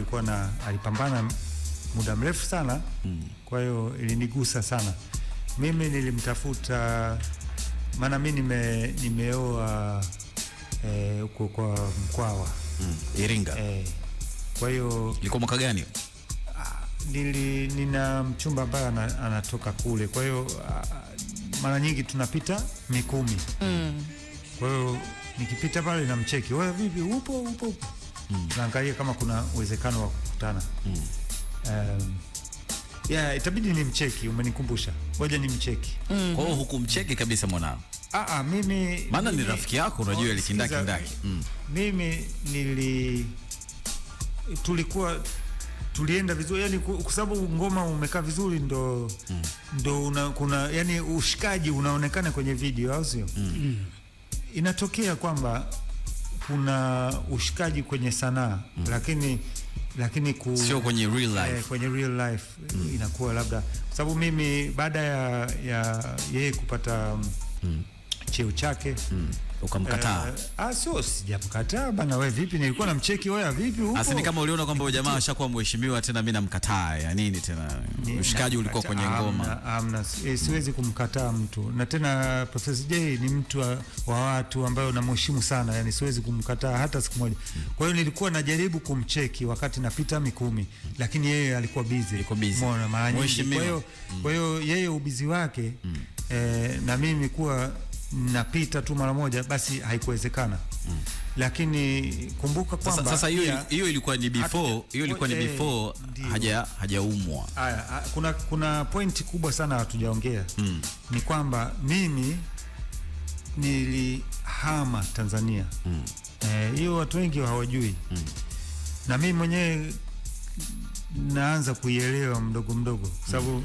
alipambana muda mrefu sana. Kwa hiyo ilinigusa sana. Mimi nilimtafuta maana mimi nimeoa huko kwa Mkwawa, Iringa. Kwa hiyo ilikuwa mwaka gani? Nina mchumba ambaye anatoka kule. Kwa hiyo mara nyingi tunapita Mikumi. Kwa hiyo nikipita pale na mcheki, wewe vipi, upo? Naangalia kama kuna uwezekano wa kukutana. Itabidi nimcheki, umenikumbusha. Ngoja nimcheki. Kwa hiyo hukumcheki kabisa mwanao? Mimi maana ni rafiki yako, unajua ile kindaki. Mimi tulienda vizuri, yani kwa sababu ngoma umekaa vizuri, ndo kuna yani ushikaji unaonekana kwenye video, au sio? Inatokea kwamba kuna ushikaji kwenye sanaa, lakini sio kwenye real life. Kwenye real life inakuwa labda kwa sababu mimi baada ya yeye kupata cheo chake ukamkataa. Sio, sijamkataa bana. Wewe vipi, nilikuwa namcheki, wewe vipi huko? Asini kama uliona kwamba jamaa ashakuwa mheshimiwa tena mimi namkataa ya nini tena? Ushikaji ulikuwa kwenye ngoma. Siwezi kumkataa mtu. Na tena Professor J ni mtu wa watu ambao namheshimu sana, yani siwezi kumkataa hata siku moja. Kwa hiyo nilikuwa najaribu kumcheki wakati napita Mikumi, lakini yeye alikuwa busy. Umeona mara nyingi. Kwa hiyo yeye ubizi wake na mimi kuwa napita tu mara moja, basi haikuwezekana. Lakini kumbuka kwamba sasa hiyo ilikuwa ni before, hajaumwa. Kuna pointi kubwa sana hatujaongea. Ni kwamba mimi nilihama Tanzania. Hiyo watu wengi hawajui. Na mimi mwenyewe naanza kuielewa mdogo kwa sababu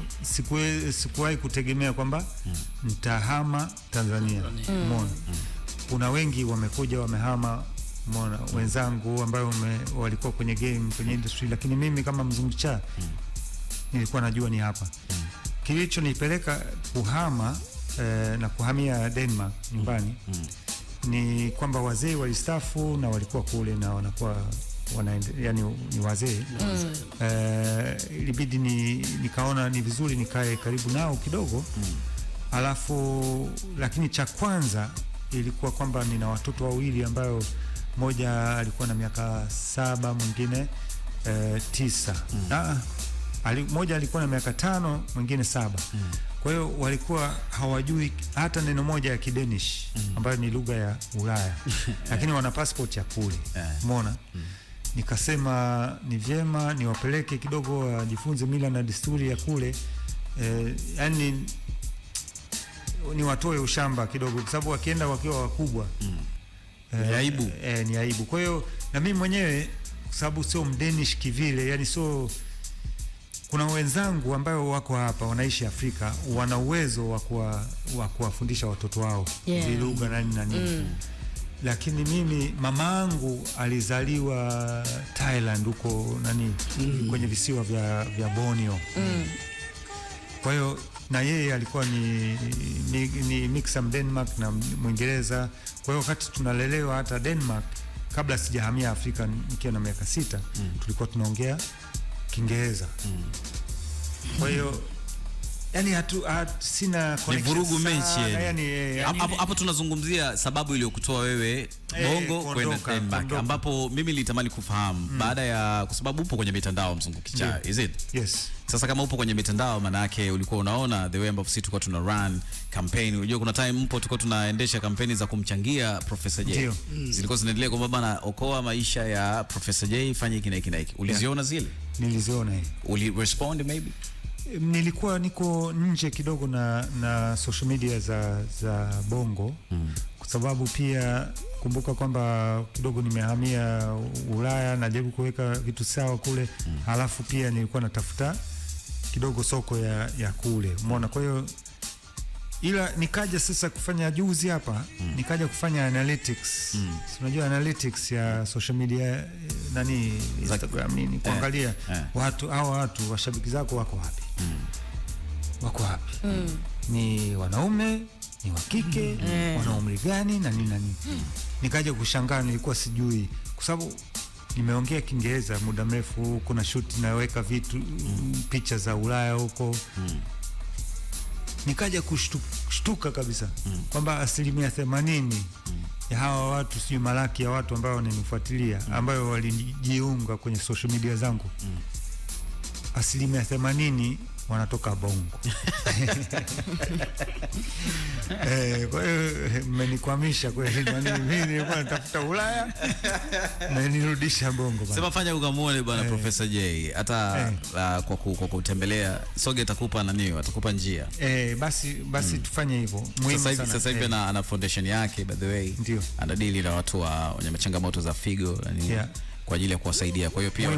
sikuwahi kutegemea kwamba nitahama Tanzania. Umeona? Kuna wengi wamekuja wamehama, umeona, wenzangu ambao walikuwa kwenye game, kwenye industry, lakini mimi kama Mzungu Kichaa nilikuwa najua ni hapa. Kilichonipeleka kuhama na kuhamia Denmark nyumbani ni kwamba wazee walistaafu na walikuwa kule na wanakuwa yani ni wazee. Ilibidi nikaona ni vizuri nikae karibu nao kidogo. Lakini cha kwanza ilikuwa kwamba nina watoto wawili ambao mmoja alikuwa na miaka 7, mwingine 9. Mmoja alikuwa na miaka 5, mwingine 7. Kwa hiyo walikuwa hawajui hata neno moja ya Kidanish ambayo ni lugha ya Ulaya. Lakini wana passport ya kule. Umeona? Nikasema ni vyema niwapeleke kidogo wajifunze mila na desturi ya kule, yani ni watoe ushamba kidogo, kwa sababu wakienda wakiwa wakubwa ni aibu. Ni aibu. Kwa hiyo na mimi mwenyewe kwa sababu sio mdanish kivile, yani kuna wenzangu ambao wako hapa wanaishi Afrika, wana uwezo wa kuwafundisha watoto wao lugha na nini. Lakini mimi mamangu alizaliwa Thailand huko kwenye visiwa vya Borneo. Kwa hiyo na yeye alikuwa ni mixam Denmark na Mwingereza. Kwa hiyo wakati tunalelewa hata Denmark, kabla sijahamia Afrika nikiwa na miaka 6, tulikuwa tunaongea Kiingereza. Kwa hiyo yani sina connection. Vurugu mechi yani. Hapo tunazungumzia sababu iliyokutoa wewe Bongo kwenda Denmark, ambapo mimi nilitamani kufahamu baada ya, kwa sababu upo kwenye mitandao Mzungu Kichaa, is it? Yes. Sasa kama upo kwenye mitandao, maana yake ulikuwa unaona the way ambavyo sisi tulikuwa tuna run campaign. Unajua kuna time mpo tulikuwa tunaendesha kampeni za kumchangia Professor J. Zilikuwa zinaendelea kwamba bana, okoa maisha ya Professor J, fanye hiki na hiki na hiki. Uliziona zile? Niliziona. Uli respond maybe? Nilikuwa niko nje kidogo na social media za Bongo, kwa sababu pia kumbuka kwamba kidogo nimehamia Ulaya, najaribu kuweka vitu sawa kule, halafu pia nilikuwa natafuta kidogo soko ya kule, umeona. Kwa hiyo ila nikaja sasa kufanya juzi hapa, nikaja kufanya analytics. Unajua analytics ya social media nani, Instagram nini, kuangalia watu washabiki zako wako wapi. Wako wapi? Ni wanaume, ni wa kike, wana umri gani na nini na nini. Nikaja kushangaa, nilikuwa sijui, kwa sababu nimeongea Kiingereza muda mrefu, kuna shoot naweka vitu picha za Ulaya huko. Nikaja kushtuka kabisa kwamba 80% ya hawa watu, sio malaki ya watu ambao wananifuatilia, ambao walijiunga kwenye social media zangu, 80% wanatoka Bongo. Kwa hiyo mmenikwamisha kweli, mimi nilikuwa natafuta Ulaya na nirudisha Bongo bana. Sema fanya ukamuone bwana Professor J, hata kwa kutembelea Soge atakupa nani, atakupa njia. Basi tufanye hivyo. Muhimu sana. Sasa hivi ana foundation yake, by the way. Ndio. Anadili na watu wenye changamoto za figo na nini. Kwa ajili ya kuwasaidia. Kwa hiyo pia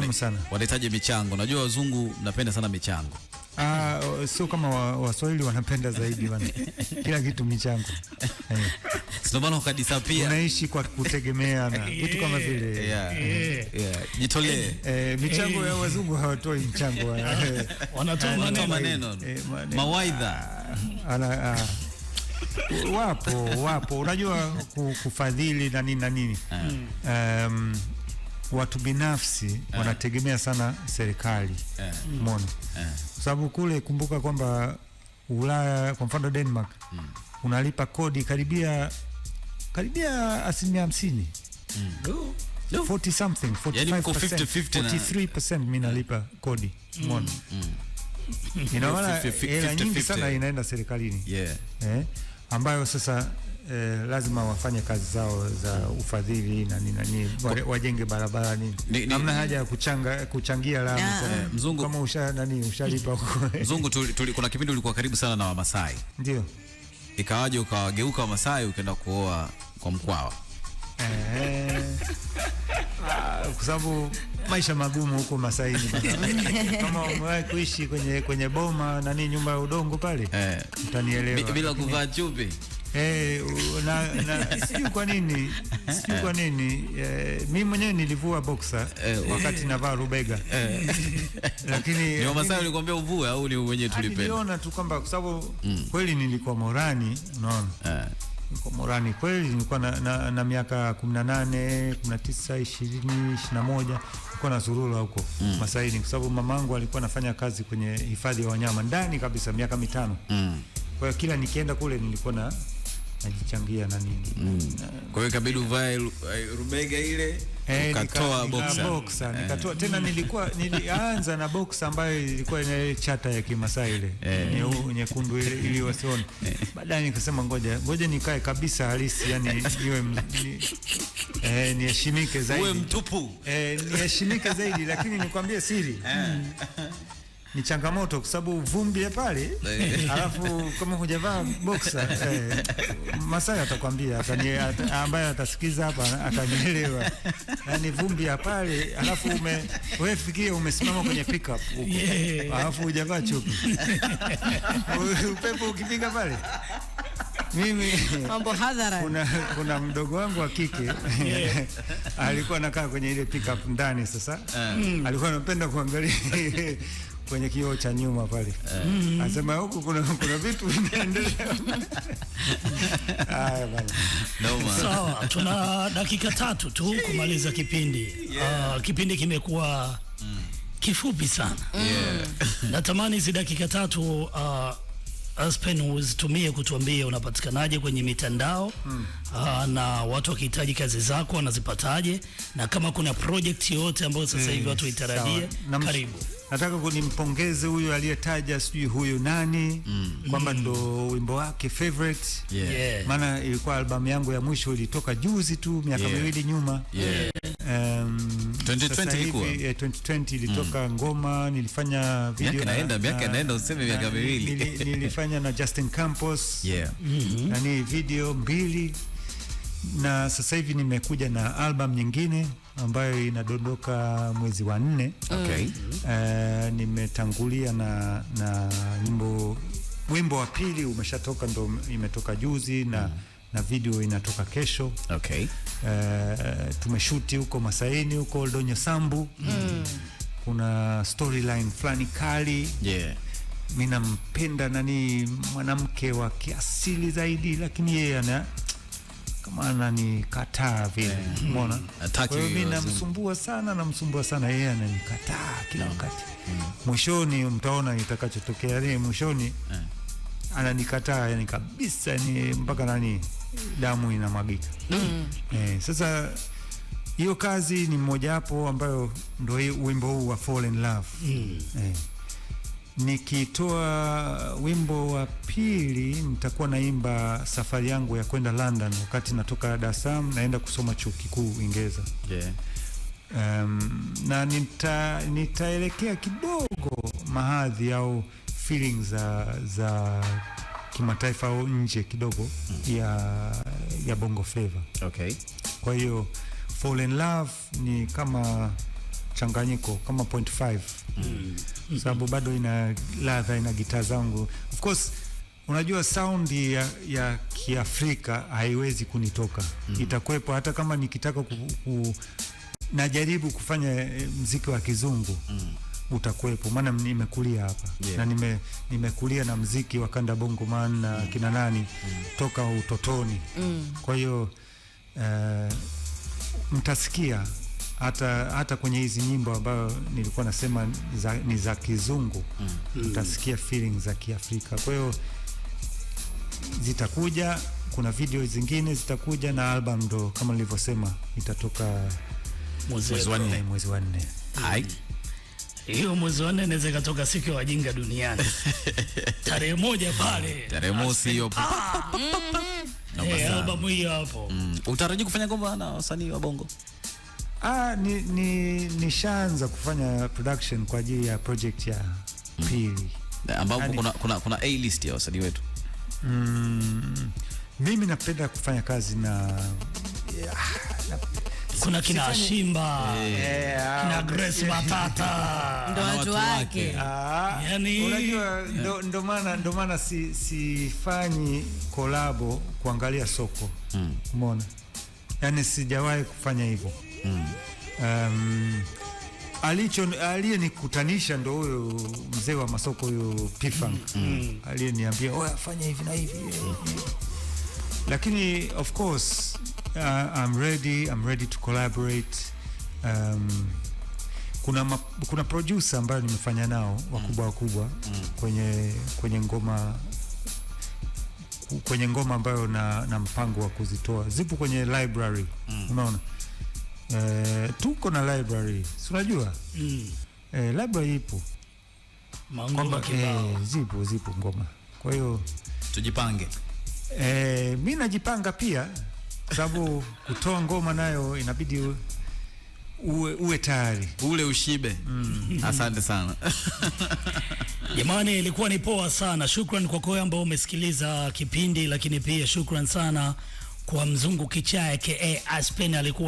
wanahitaji michango. Najua wazungu mnapenda sana michango. Sio kama Waswahili wanapenda zaidi bana. Kila kitu michango. Sio maana ukadisapia. Unaishi kwa kutegemeana. Kitu kama vile. Jitolee. Michango ya wazungu hawatoi michango. Wanatoa maneno. Mawaidha. Wapo. Unajua kufadhili na nini na nini. Watu binafsi wanategemea sana serikali. Umeona? Kwa sababu kule, kumbuka kwamba Ulaya, kwa mfano Denmark, unalipa kodi karibia 50%. 40 something, 45%, 43% mimi nalipa kodi. Umeona? Inaona hela nyingi sana inaenda serikalini. Ambayo sasa lazima wafanye kazi zao za ufadhili na nini, wajenge barabara nini. Hamna haja ya kuchangia lami Mzungu, kama ushalipa huko. Mzungu, kuna kipindi ulikuwa karibu sana na Wamasai. Ndio. Ikawaje ukawageuka Wamasai ukaenda kuoa kwa Mkwawa? Kwa sababu maisha magumu huko Masaini bana. Kama umewahi kuishi kwenye boma na nini, nyumba ya udongo pale, utanielewa. Bila kuvaa chupi. Sijui kwa nini mimi mwenyewe nilivua boxer wakati navaa rubega. Lakini ni Wamasai walikwambia uvue au ni wenyewe tulipenda? Niliona tu kwamba kwa sababu kweli nilikuwa morani, unaona. Nilikuwa morani kweli, nilikuwa na miaka 18, 19, 20, 21 nilikuwa na zurura huko Masaini, kwa sababu mamangu alikuwa anafanya kazi kwenye hifadhi ya wanyama ndani kabisa miaka 5. Kwa hiyo kila nikienda kule nilikuwa najichangia na nini. Kwa hiyo kabidi uvae rubega ile, ukatoa boxer. Nikatoa tena, nilianza na boxer ambayo ilikuwa ina chata ya Kimasai ile nyekundu ile ili wasione. Baadaye nikasema ngoja nikae kabisa halisi, yani iwe niheshimike zaidi. Uwe mtupu. Niheshimike zaidi, lakini nikwambie siri. Ni changamoto kwa sababu vumbi ya pale, alafu kama hujavaa boxer, Masai atakwambia, ambaye atasikiza hapa atanielewa. Yani vumbi ya pale, alafu wewe fikiria umesimama kwenye pickup huko, alafu hujavaa chupi. Upepo ukipiga pale. Mimi mambo hadhara. Kuna mdogo wangu wa kike alikuwa anakaa kwenye ile pickup ndani. Sasa alikuwa anapenda kuangalia kwenye kioo cha nyuma pale. Anasema huku kuna vitu vinaendelea. Haya bana. Sawa, tuna dakika 3 tu kumaliza kipindi. Kipindi kimekuwa kifupi sana. Natamani hizi dakika 3 Aspen uzitumie kutuambia unapatikanaje kwenye mitandao na watu wakihitaji kazi zako wanazipataje, na kama kuna project yote ambayo sasa hivi watu itarajie. Karibu. Nataka kunimpongeze huyu aliyetaja sijui huyu nani kwamba ndo wimbo wake favorite. Maana ilikuwa albamu yangu ya mwisho ilitoka juzi tu miaka miwili nyuma. 2020 ilikuwa 2020 ilitoka ngoma, nilifanya video miaka inaenda useme miaka miwili. Nilifanya na Justin Campos. Na ni video 2, na sasa hivi nimekuja na album nyingine ambayo inadondoka mwezi wa 4. Nimetangulia na wimbo wa pili umeshatoka, ndo imetoka juzi, na video inatoka kesho. Tumeshuti huko Masaini, huko Oldonyo Sambu. Kuna storyline fulani kali. Mimi nampenda nani, mwanamke wa kiasili zaidi, lakini yeye kama ananikataa vile. Umeona? Kwa hiyo mimi namsumbua sana, yeye ananikataa kila wakati. Mwishoni mtaona nitakachotokea. Mwishoni ananikataa yani kabisa, ni mpaka damu inamwagika. Sasa hiyo kazi ni mmoja hapo ambayo ndio wimbo huu wa Fall in Love. Nikitoa wimbo wa pili nitakuwa naimba safari yangu ya kwenda London, wakati natoka Dar es Salaam naenda kusoma chuo kikuu Uingereza. Na nitaelekea kidogo mahadhi au feelings za kimataifa au nje kidogo ya Bongo Flava. Kwa hiyo Fall in Love ni kama changanyiko, kama 0.5. Sababu bado ina ladha, ina gitaa zangu. Of course, unajua sound ya Kiafrika haiwezi kunitoka. Itakuwepo hata kama nikitaka najaribu kufanya muziki wa kizungu. Utakuwepo, maana nimekulia hapa. Na nimekulia na muziki wa kanda bongo man na kina nani toka utotoni. Kwa hiyo mtasikia hata kwenye hizi nyimbo ambayo nilikuwa nasema ni za kizungu, mtasikia feelings za Kiafrika. Kwa hiyo zitakuja, kuna video zingine zitakuja, na album ndo kama nilivyosema itatoka mwezi wa 4. Hai. Hiyo mwezi wa 4 inaweza ikatoka siku ya wajinga duniani. Tarehe 1 pale. Tarehe mosi hiyo. Album hiyo hapo. Utaraji kufanya ngoma na wasanii wa Bongo? Nishaanza kufanya production kwa ajili ya project ya pili. Ambapo kuna A list ya wasanii wetu. Mimi napenda kufanya kazi na kuna kina Shimba, kina Grace Matata, ndo watu wake. Yani unajua ndo maana sifanyi kolabo kuangalia soko. Umeona? Yani sijawahi kufanya hivyo. Aliyenikutanisha ndo huyo mzee wa masoko, huyo P-Funk. Aliyeniambia fanya hivi na hivi. Lakini of course I'm ready to collaborate. Kuna producer ambayo nimefanya nao wakubwa kwenye ngoma ambayo na mpango wa kuzitoa, zipo kwenye library. Unaona? Tuko na library, si unajua? Library ipo kwamba zipo ngoma. Kwa hiyo tujipange. Mimi najipanga pia, sababu kutoa ngoma nayo inabidi uwe tayari, ule ushibe. Asante sana. Jamani, ilikuwa ni poa sana. Shukrani kwa kwa ambao umesikiliza kipindi, lakini pia shukrani sana kwa Mzungu Kichaa aka Aspen. Alikuwa